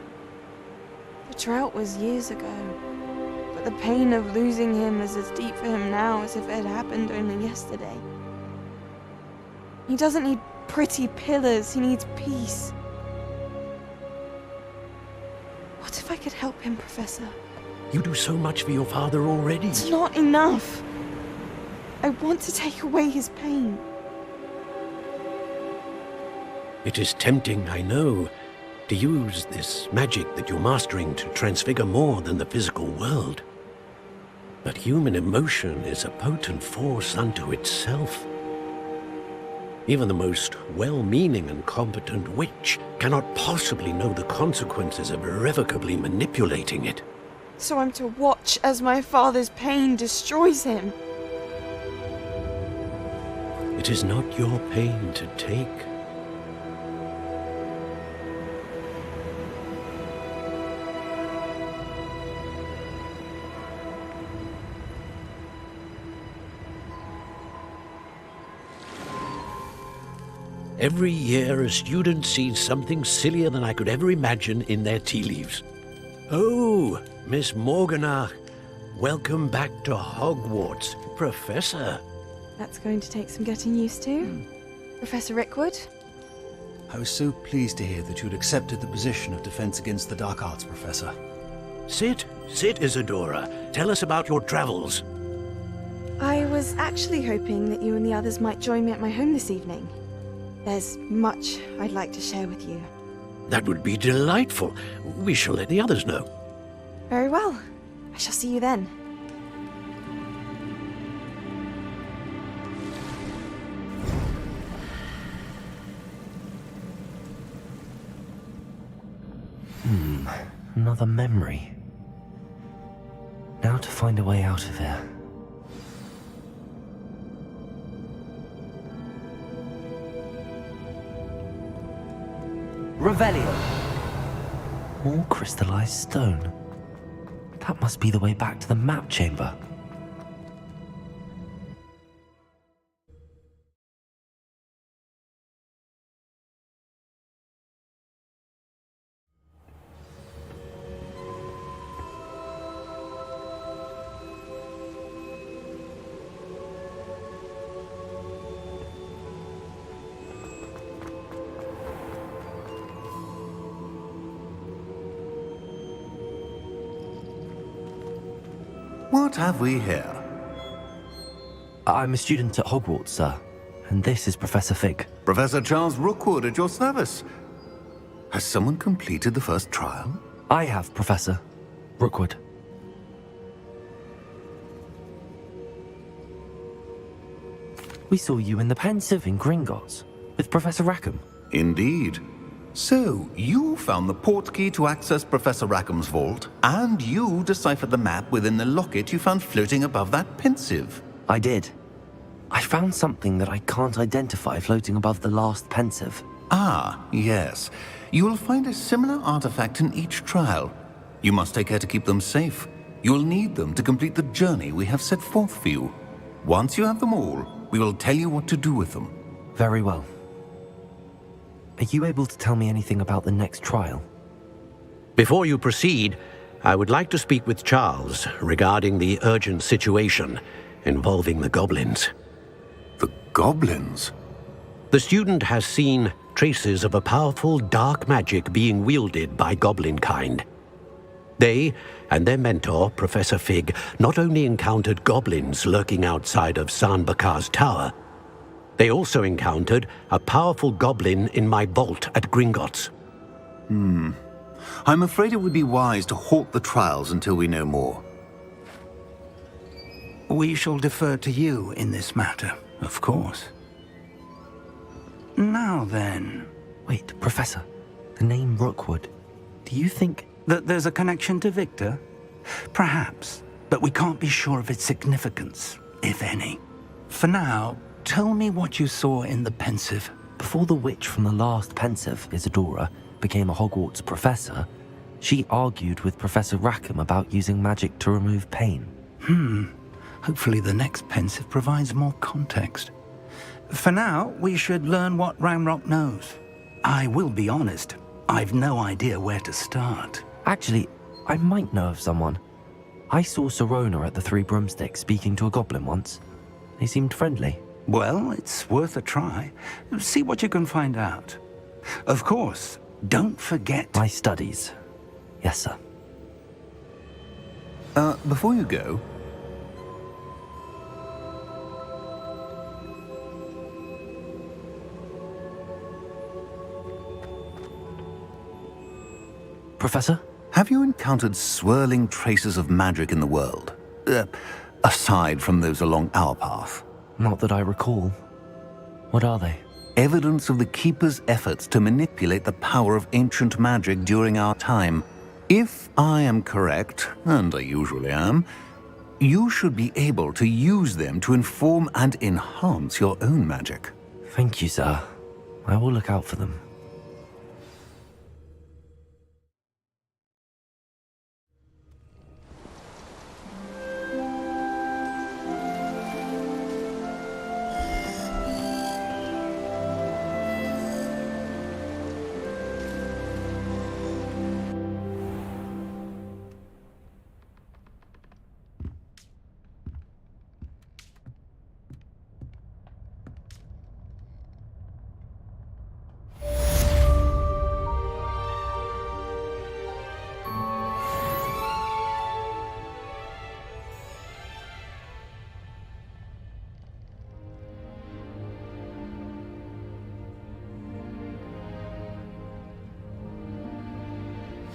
The drought was years ago. But the pain of losing him is as deep for him now as if it had happened only yesterday. He doesn't need pretty pillars, he needs peace. What if I could help him, Professor? You do so much for your father already. It's not enough. I want to take away his pain. It is tempting, I know, to use this magic that you're mastering to transfigure more than the physical world. But human emotion is a potent force unto itself. Even the most well-meaning and competent witch cannot possibly know the consequences of irrevocably manipulating it. So I'm to watch as my father's pain destroys him. It is not your pain to take. Every year, a student sees something sillier than I could ever imagine in their tea leaves. Oh, Miss Morganach, welcome back to Hogwarts, Professor. That's going to take some getting used to. Professor Rickwood? I was so pleased to hear that you'd accepted the position of Defense Against the Dark Arts Professor. Sit, Isadora. Tell us about your travels. I was actually hoping that you and the others might join me at my home this evening. There's much I'd like to share with you. That would be delightful. We shall let the others know. Very well. I shall see you then. Another memory. Now to find a way out of here. Revelio! More crystallized stone. That must be the way back to the map chamber. What have we here? I'm a student at Hogwarts, sir. And this is Professor Fig. Professor Charles Rookwood at your service. Has someone completed the first trial? I have, Professor Rookwood. We saw you in the Pensive in Gringotts with Professor Rackham. Indeed. So, you found the portkey to access Professor Rackham's vault, and you deciphered the map within the locket you found floating above that Pensive. I did. I found something that I can't identify floating above the last Pensive. Ah, yes. You will find a similar artifact in each trial. You must take care to keep them safe. You will need them to complete the journey we have set forth for you. Once you have them all, we will tell you what to do with them. Very well. Are you able to tell me anything about the next trial? Before you proceed, I would like to speak with Charles regarding the urgent situation involving the goblins. The goblins? The student has seen traces of a powerful dark magic being wielded by goblin kind. They and their mentor, Professor Fig, not only encountered goblins lurking outside of San Bakar's tower, they also encountered a powerful goblin in my vault at Gringotts. I'm afraid it would be wise to halt the trials until we know more. We shall defer to you in this matter, of course. Now then... Wait, Professor. The name Rookwood. Do you think... that there's a connection to Victor? Perhaps, but we can't be sure of its significance, if any. For now, tell me what you saw in the Pensive. Before the witch from the last Pensive, Isadora, became a Hogwarts professor, she argued with Professor Rackham about using magic to remove pain. Hopefully the next Pensive provides more context. For now, we should learn what Ranrock knows. I will be honest, I've no idea where to start. Actually, I might know of someone. I saw Serona at the Three Broomsticks speaking to a goblin once. They seemed friendly. Well, it's worth a try. See what you can find out. Of course, don't forget... my studies. Yes, sir. Before you go... Professor? Have you encountered swirling traces of magic in the world? Aside from those along our path? Not that I recall. What are they? Evidence of the Keeper's efforts to manipulate the power of ancient magic during our time. If I am correct, and I usually am, you should be able to use them to inform and enhance your own magic. Thank you, sir. I will look out for them.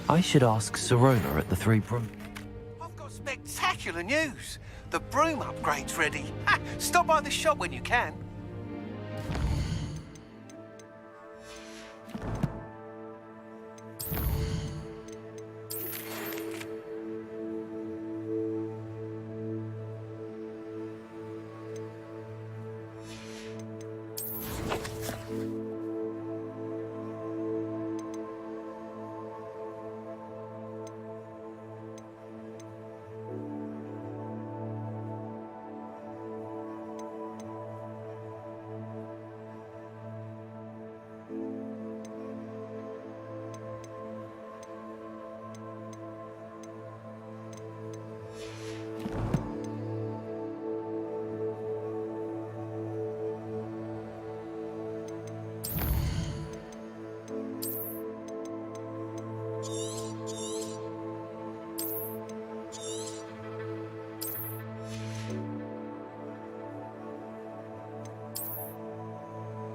I should ask Serona at the Three Broom. I've got spectacular news. The broom upgrade's ready. Ha! Stop by the shop when you can.